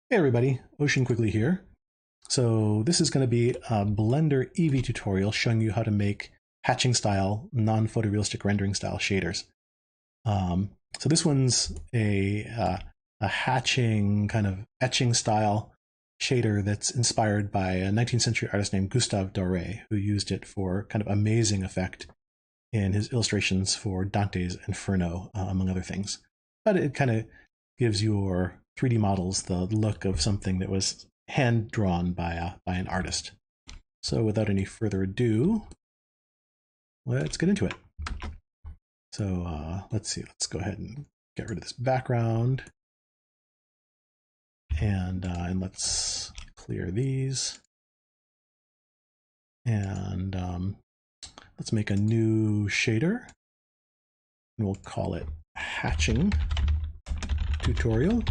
Hey everybody, Ocean Quigley here. So this is going to be a Blender Eevee tutorial showing you how to make hatching style, non-photorealistic rendering style shaders. So this one's a hatching kind of etching style shader that's inspired by a 19th century artist named Gustave Doré, who used it for kind of amazing effect in his illustrations for Dante's Inferno, among other things. But it kind of gives your 3D models the look of something that was hand drawn by an artist. So without any further ado, let's get into it. So let's see, let's go ahead and get rid of this background. And let's clear these. And let's make a new shader. And we'll call it hatching tutorial.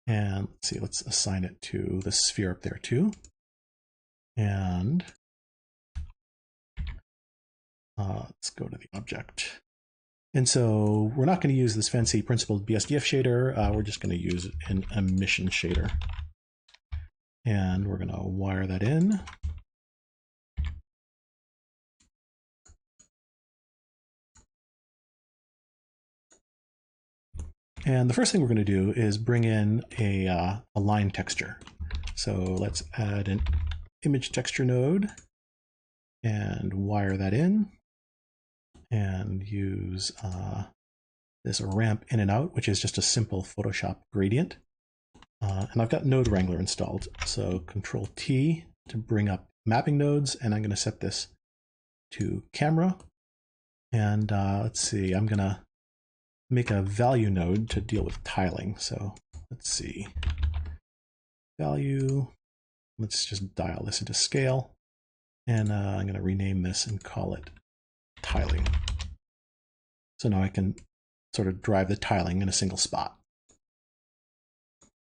And let's see, let's assign it to the sphere up there too. And let's go to the object. And so we're not going to use this fancy principled BSDF shader. We're just going to use an emission shader. And we're going to wire that in. And the first thing we're going to do is bring in a line texture. So let's add an image texture node and wire that in and use this ramp in and out, which is just a simple Photoshop gradient. And I've got Node Wrangler installed. So Control T to bring up mapping nodes. And I'm going to set this to camera. And let's see, I'm going to make a value node to deal with tiling. So let's see, value, let's just dial this into scale. And I'm going to rename this and call it tiling. So now I can sort of drive the tiling in a single spot.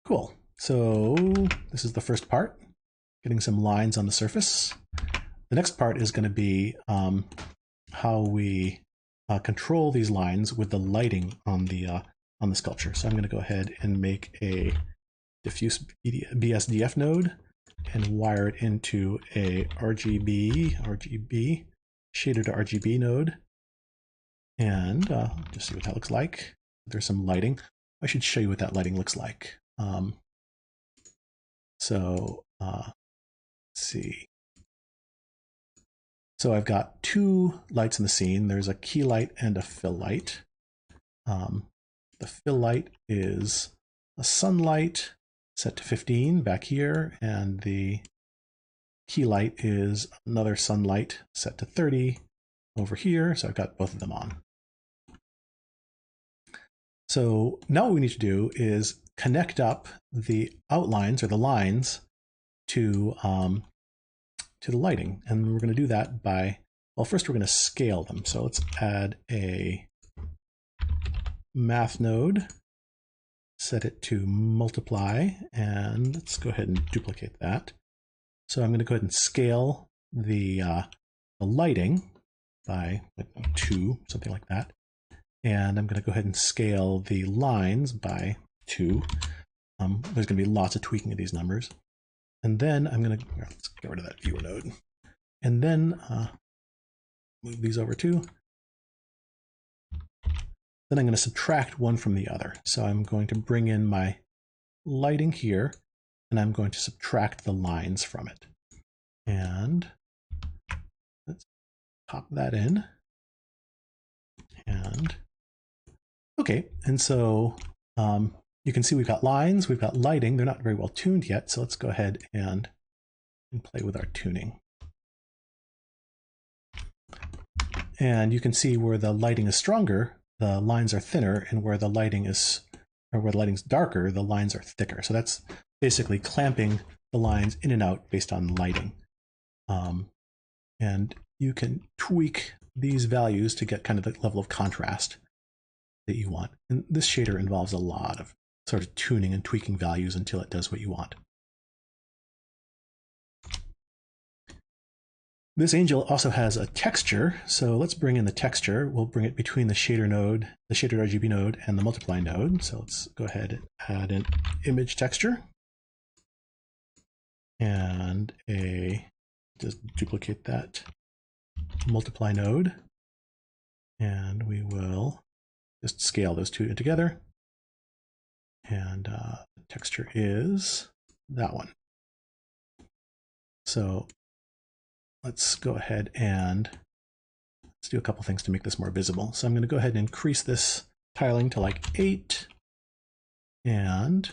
Cool. So this is the first part, getting some lines on the surface. The next part is going to be how we control these lines with the lighting on the sculpture. So I'm going to go ahead and make a diffuse BSDF node and wire it into a RGB shader to RGB node. And just see what that looks like. There's some lighting. I should show you what that lighting looks like. Let's see. So I've got two lights in the scene. There's a key light and a fill light. The fill light is a sunlight set to 15 back here, and the key light is another sunlight set to 30 over here. So I've got both of them on. So now what we need to do is connect up the outlines or the lines to the lighting. And we're going to do that by, well, first we're going to scale them. So let's add a math node, set it to multiply, and let's go ahead and duplicate that. So I'm going to go ahead and scale the lighting by 2, something like that. And I'm going to go ahead and scale the lines by 2. There's going to be lots of tweaking of these numbers. And then I'm going to, let's get rid of that viewer node. And then move these over too. Then I'm going to subtract one from the other. So I'm going to bring in my lighting here, and I'm going to subtract the lines from it. And let's pop that in. And okay, and so you can see we've got lines, we've got lighting. They're not very well tuned yet, so let's go ahead and play with our tuning. And you can see where the lighting is stronger, the lines are thinner, and where the lighting is, or where the lighting's darker, the lines are thicker. So that's basically clamping the lines in and out based on lighting. And you can tweak these values to get kind of the level of contrast that you want. And this shader involves a lot of sort of tuning and tweaking values until it does what you want. This angel also has a texture, so let's bring in the texture. We'll bring it between the shader node, the shaded RGB node, and the multiply node. So let's go ahead and add an image texture. And just duplicate that multiply node. And we will just scale those two together. And the texture is that one. So let's go ahead and let's do a couple things to make this more visible. So I'm going to go ahead and increase this tiling to like 8. And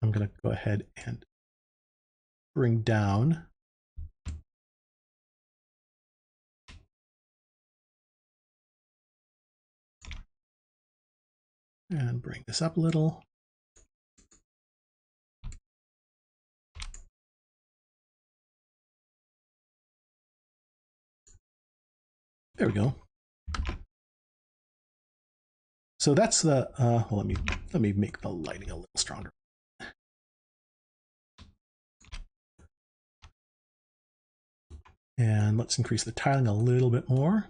I'm going to go ahead and bring down and bring this up a little. There we go. So that's the, well, let me make the lighting a little stronger. And let's increase the tiling a little bit more,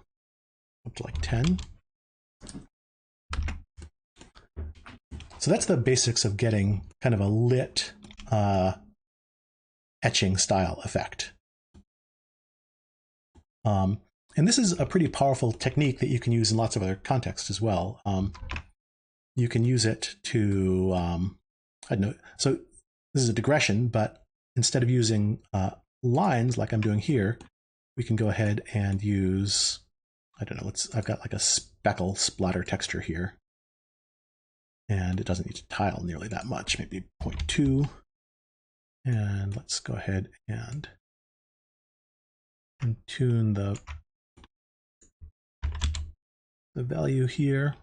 up to like 10. So that's the basics of getting kind of a lit etching style effect. And this is a pretty powerful technique that you can use in lots of other contexts as well. You can use it to, I don't know, so this is a digression, but instead of using lines like I'm doing here, we can go ahead and use, I don't know, I've got like a speckle splatter texture here. And it doesn't need to tile nearly that much, maybe 0.2. And let's go ahead and tune the value here.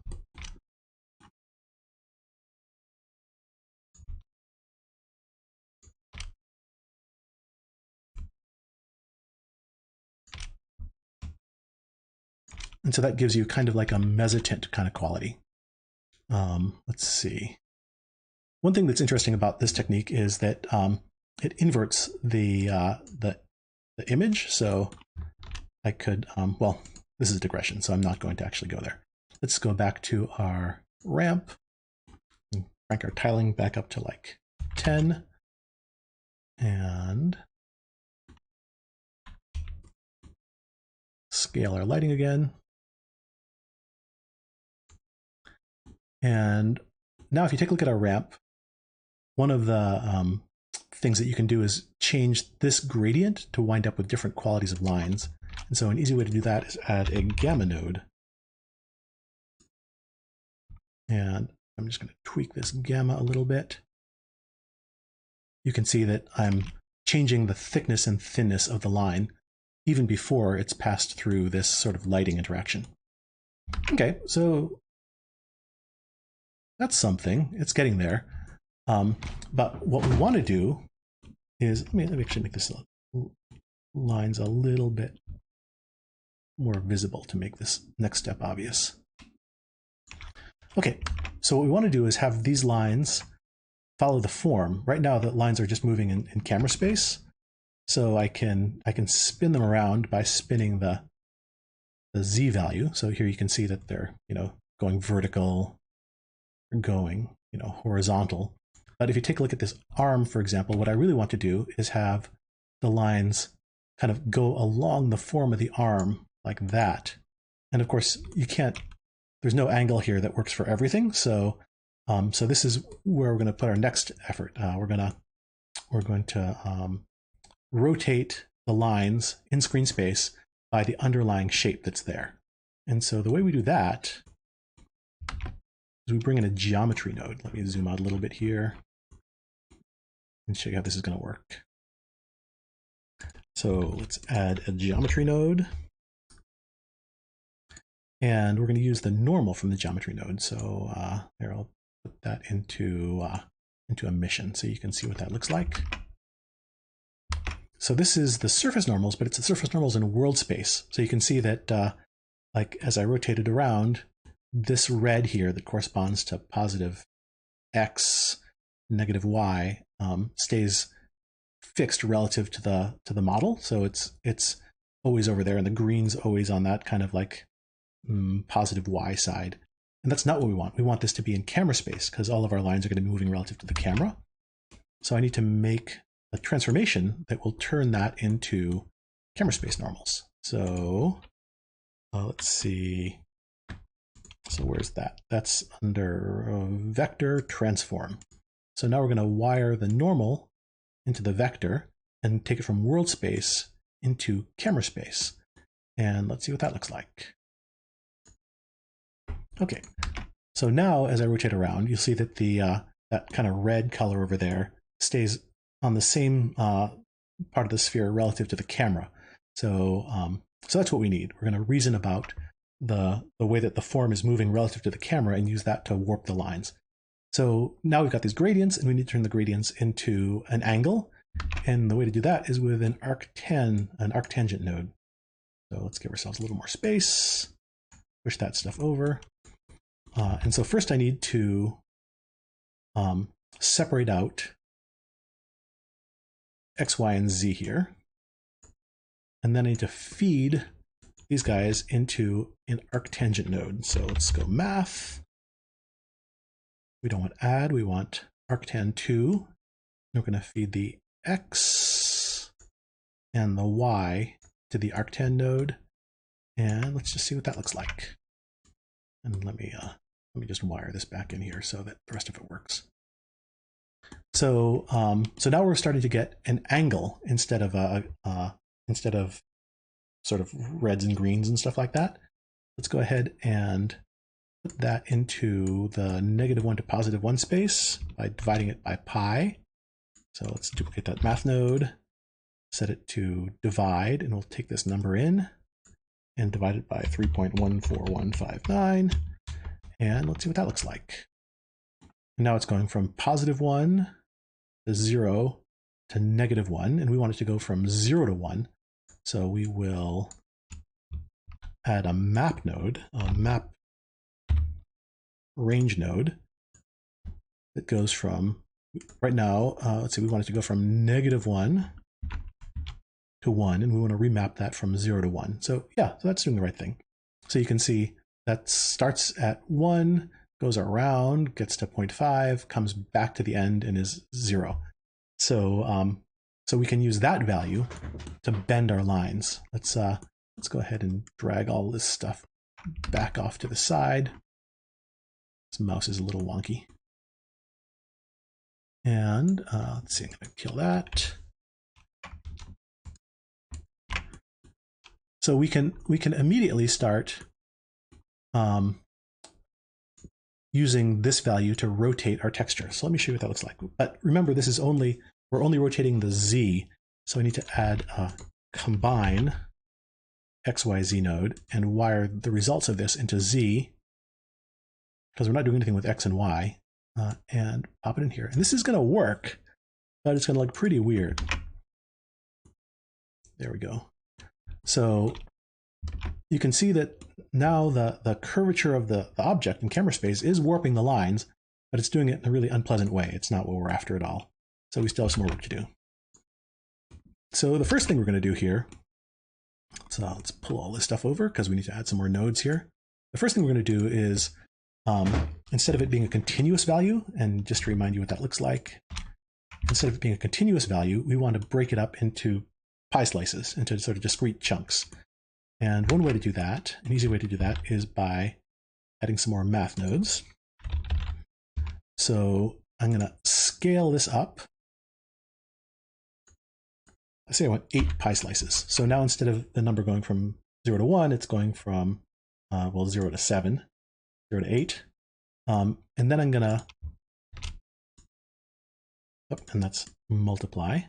And so that gives you kind of like a mezzotint kind of quality. Let's see. One thing that's interesting about this technique is that it inverts the image. So I could, well, this is a digression, so I'm not going to actually go there. Let's go back to our ramp and crank our tiling back up to like 10. And scale our lighting again. And now if you take a look at our ramp, one of the things that you can do is change this gradient to wind up with different qualities of lines. And so an easy way to do that is add a gamma node. And I'm just going to tweak this gamma a little bit. You can see that I'm changing the thickness and thinness of the line even before it's passed through this sort of lighting interaction. Okay, so that's something. It's getting there. But what we want to do is, let me actually make this lines a little bit more visible to make this next step obvious. Okay, so what we want to do is have these lines follow the form. Right now the lines are just moving in camera space. So I can spin them around by spinning the Z value. So here you can see that they're, going vertical, going, horizontal. But if you take a look at this arm, for example, what I really want to do is have the lines kind of go along the form of the arm like that. And of course, there's no angle here that works for everything. So, so this is where we're going to put our next effort. We're going to rotate the lines in screen space by the underlying shape that's there. And so the way we do that is we bring in a geometry node. Let me zoom out a little bit here and show you how this is going to work. So let's add a geometry node. And we're going to use the normal from the geometry node. So here, I'll put that into emission so you can see what that looks like. So this is the surface normals, but it's the surface normals in world space. So you can see that like as I rotate it around, this red here that corresponds to positive X, negative Y, stays fixed relative to the model. So it's always over there, and the green's always on that kind of like positive Y side. And that's not what we want. We want this to be in camera space because all of our lines are going to be moving relative to the camera. So I need to make a transformation that will turn that into camera space normals. So let's see. So where's that? That's under vector transform. So now we're going to wire the normal into the vector and take it from world space into camera space. And let's see what that looks like. Okay, so now as I rotate around, you'll see that the that kind of red color over there stays on the same part of the sphere relative to the camera. So so that's what we need. We're going to reason about the way that the form is moving relative to the camera and use that to warp the lines. So now we've got these gradients, and we need to turn the gradients into an angle. And the way to do that is with an arctangent node. So let's give ourselves a little more space, push that stuff over. And so first I need to separate out X, Y, and Z here. And then I need to feed these guys into an arctangent node. So let's go math. We don't want add, we want arctan2. We're going to feed the X and the Y to the arctan node. And let's just see what that looks like. And let me just wire this back in here so that the rest of it works. So so now we're starting to get an angle instead of sort of reds and greens and stuff like that. Let's go ahead and put that into the -1 to +1 space by dividing it by pi. So let's duplicate that math node, set it to divide, and we'll take this number in and divide it by 3.14159. And let's see what that looks like. And now it's going from +1 to 0 to -1, and we want it to go from 0 to 1. So we will add a map node, a map range node that goes from, right now, let's see, we want it to go from -1 to 1, and we want to remap that from 0 to 1. So yeah, so that's doing the right thing. So you can see that starts at 1, goes around, gets to 0.5, comes back to the end, and is 0. So so we can use that value to bend our lines. Let's go ahead and drag all this stuff back off to the side. This mouse is a little wonky. And let's see, I'm going to kill that. So we can immediately start using this value to rotate our texture. So let me show you what that looks like. But remember, this is we're only rotating the Z. So I need to add a combine XYZ node and wire the results of this into Z, because we're not doing anything with X and Y, and pop it in here. And this is going to work, but it's going to look pretty weird. There we go. So you can see that now the curvature of the object in camera space is warping the lines, but it's doing it in a really unpleasant way. It's not what we're after at all. So we still have some more work to do. So the first thing we're going to do here, let's pull all this stuff over because we need to add some more nodes here. The first thing we're going to do is, instead of it being a continuous value, and just to remind you what that looks like, instead of it being a continuous value, we want to break it up into pie slices, into sort of discrete chunks. And one way to do that, an easy way to do that, is by adding some more math nodes. So I'm going to scale this up. Let's say I want 8 pie slices. So now instead of the number going from 0 to 1, it's going from, 0 to 7, 0 to 8. And then I'm going to, and that's multiply.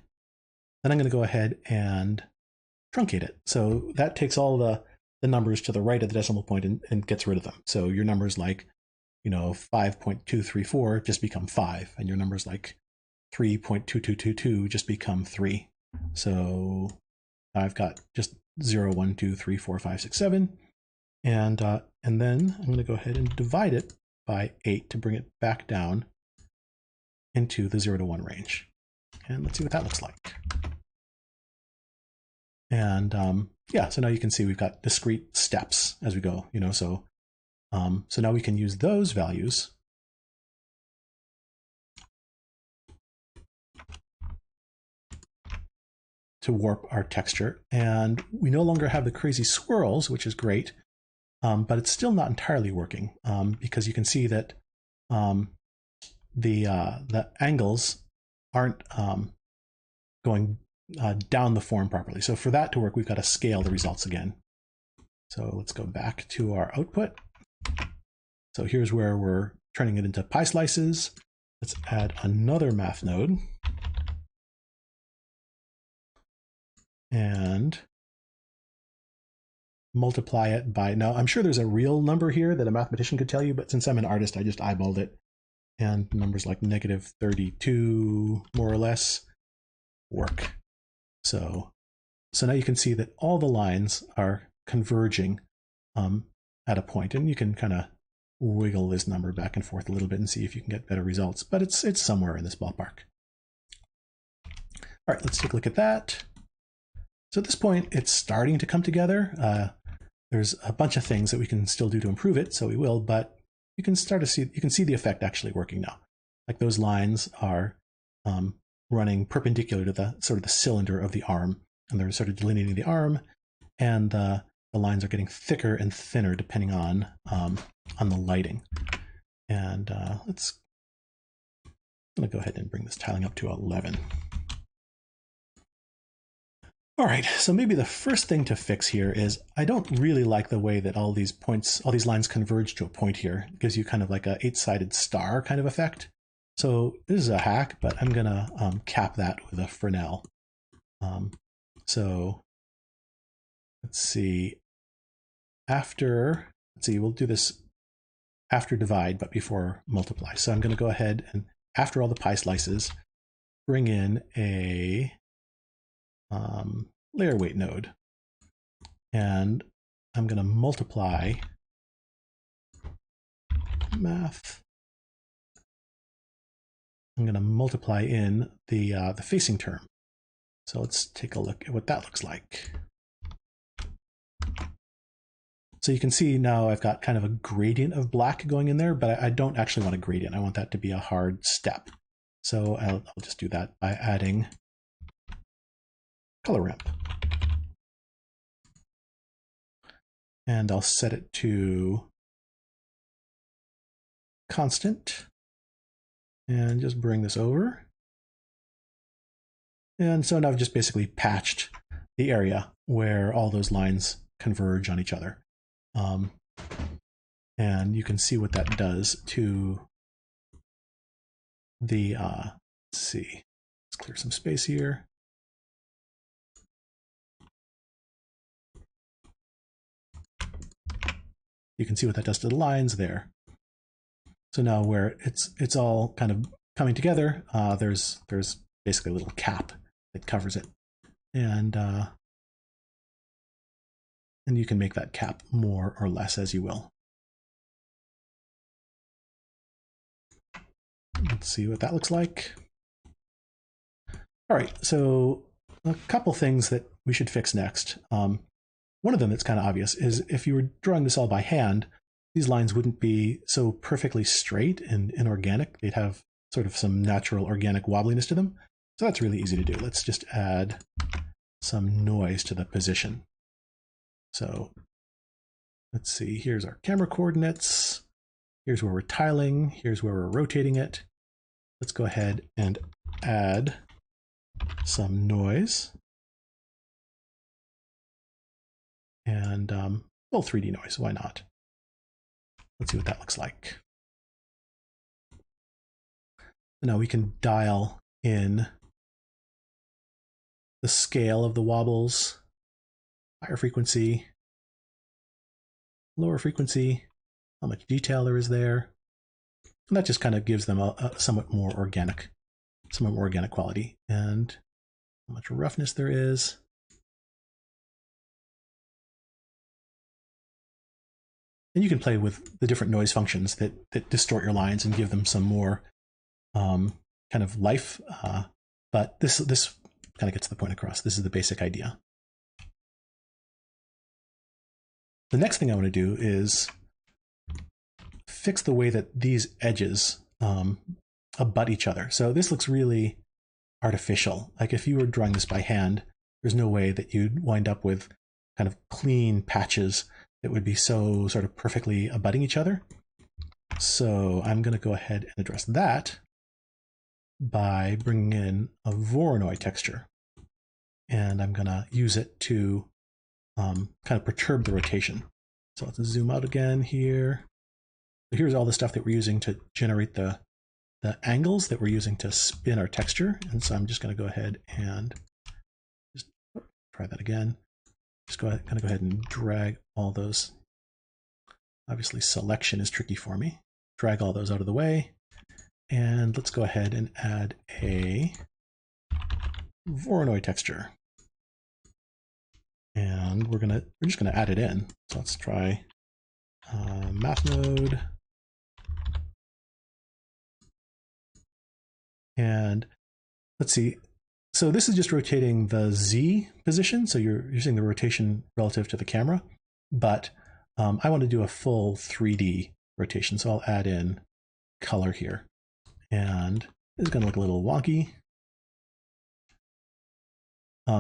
Then I'm going to go ahead and truncate it. So that takes all the numbers to the right of the decimal point and gets rid of them. So your numbers like, 5.234 just become 5, and your numbers like 3.2222 just become 3. So I've got just 0, 1, 2, 3, 4, 5, 6, 7. And then I'm going to go ahead and divide it by 8 to bring it back down into the 0 to 1 range. And let's see what that looks like. And yeah, so now you can see we've got discrete steps as we go, so now we can use those values to warp our texture. And we no longer have the crazy swirls, which is great, but it's still not entirely working because you can see that the angles aren't going down the form properly. So for that to work, we've got to scale the results again. So let's go back to our output. So here's where we're turning it into pie slices. Let's add another math node. And multiply it by, now I'm sure there's a real number here that a mathematician could tell you, but since I'm an artist, I just eyeballed it. And numbers like -32, more or less, work. So now you can see that all the lines are converging at a point, and you can kind of wiggle this number back and forth a little bit and see if you can get better results, but it's somewhere in this ballpark. All right, let's take a look at that. So at this point, it's starting to come together. There's a bunch of things that we can still do to improve it, so we will, but you can see the effect actually working now. Like those lines are running perpendicular to the sort of the cylinder of the arm, and they're sort of delineating the arm, and the lines are getting thicker and thinner depending on the lighting. And I'm gonna go ahead and bring this tiling up to 11. All right, so maybe the first thing to fix here is I don't really like the way that all these lines converge to a point here. It gives you kind of like a 8-sided star kind of effect. So this is a hack, but I'm gonna cap that with a Fresnel. So let's see, we'll do this after divide, but before multiply. So I'm gonna go ahead and after all the pie slices, bring in a layer weight node, and I'm going to multiply math. I'm going to multiply in the facing term. So let's take a look at what that looks like. So you can see now I've got kind of a gradient of black going in there, but I don't actually want a gradient. I want that to be a hard step. So I'll just do that by adding color ramp. And I'll set it to constant and just bring this over. And so now I've just basically patched the area where all those lines converge on each other. And you can see what that does to the, let's see, let's clear some space here. You can see what that does to the lines there. So now where it's all kind of coming together, there's basically a little cap that covers it, and you can make that cap more or less as you will. Let's see what that looks like. All right, so a couple things that we should fix next. One of them that's kind of obvious is if you were drawing this all by hand, these lines wouldn't be so perfectly straight and inorganic. They'd have sort of some natural organic wobbliness to them. So that's really easy to do. Let's just add some noise to the position. So let's see, here's our camera coordinates. Here's where we're tiling. Here's where we're rotating it. Let's go ahead and add some noise. And well, 3D noise, why not? Let's see what that looks like. Now we can dial in the scale of the wobbles, higher frequency, lower frequency, how much detail there is there. And that just kind of gives them a somewhat more organic quality, and how much roughness there is. And you can play with the different noise functions that distort your lines and give them some more kind of life. But this kind of gets the point across. This is the basic idea. The next thing I want to do is fix the way that these edges abut each other. So this looks really artificial. Like if you were drawing this by hand, there's no way that you'd wind up with kind of clean patches that would be so sort of perfectly abutting each other. So I'm going to go ahead and address that by bringing in a voronoi texture. And I'm going to use it to kind of perturb the rotation. So let's zoom out again here. So here's all the stuff that we're using to generate the angles that we're using to spin our texture. And so I'm just going to go ahead and just try that again. Just go ahead and drag all those. Obviously, selection is tricky for me. Drag all those out of the way. And let's go ahead and add a voronoi texture. And we're just gonna add it in. So let's try math node. And let's see. So this is just rotating the Z position. So you're using the rotation relative to the camera, but I want to do a full 3D rotation. So I'll add in color here, and it's going to look a little wonky.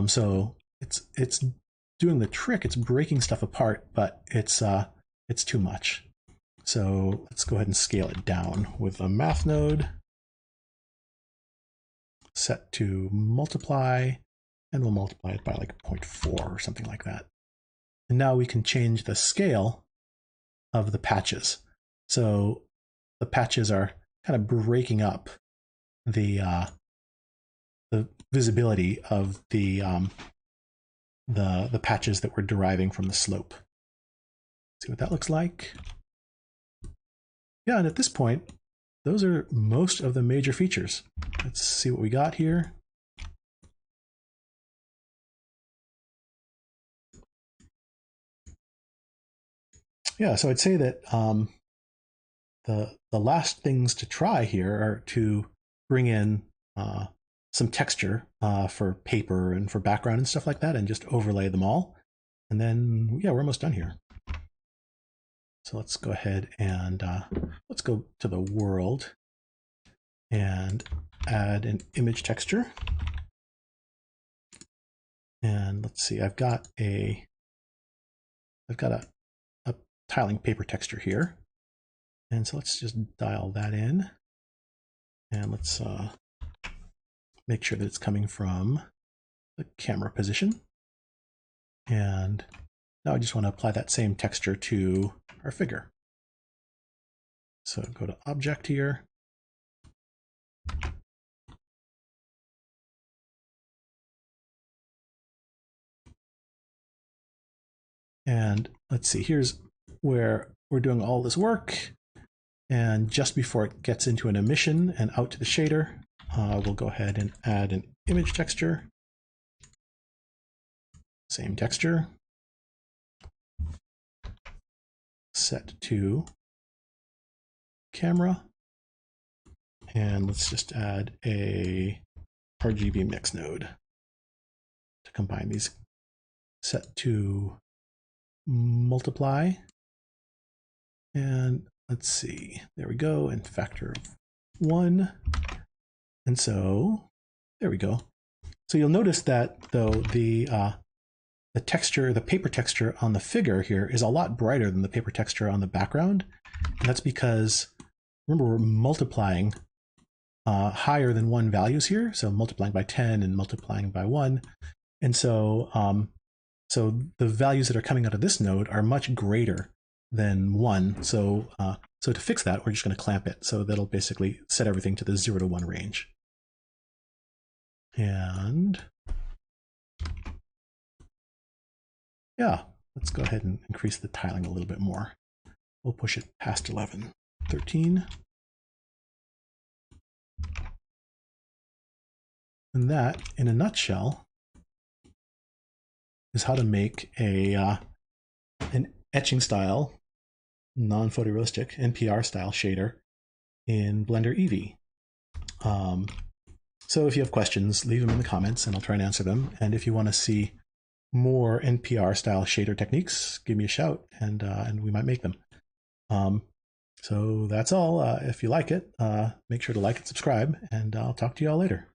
So it's doing the trick. It's breaking stuff apart, but it's too much. So let's go ahead and scale it down with a math node. Set to multiply, and we'll multiply it by like 0.4 or something like that. And now we can change the scale of the patches. So the patches are kind of breaking up the visibility of the patches that we're deriving from the slope. See what that looks like. Yeah, and at this point, those are most of the major features. Let's see what we got here. Yeah, so I'd say that the last things to try here are to bring in some texture for paper and for background and stuff like that, and just overlay them all. And then, yeah, we're almost done here. So let's go ahead and let's go to the world and add an image texture. And let's see, I've got a tiling paper texture here. And so let's just dial that in. And let's make sure that it's coming from the camera position. And now I just want to apply that same texture to our figure. So go to Object here. And let's see, here's where we're doing all this work. And just before it gets into an emission and out to the shader, we'll go ahead and add an image texture. Same texture. Set to camera. And let's just add a RGB mix node to combine these. Set to multiply. And let's see, there we go, and factor of 1. And so there we go. So you'll notice that though the texture, the paper texture on the figure here is a lot brighter than the paper texture on the background. And that's because, remember, we're multiplying higher than 1 values here. So multiplying by 10 and multiplying by 1. And so, so the values that are coming out of this node are much greater than 1. So, so to fix that, we're just going to clamp it. So that'll basically set everything to the 0 to 1 range. And yeah, let's go ahead and increase the tiling a little bit more. We'll push it past 11, 13. And that, in a nutshell, is how to make a an etching style, non-photorealistic, NPR style shader in Blender Eevee. So if you have questions, leave them in the comments and I'll try and answer them. And if you want to see more NPR style shader techniques, give me a shout and we might make them. So that's all. If you like it, make sure to like and subscribe, and I'll talk to you all later.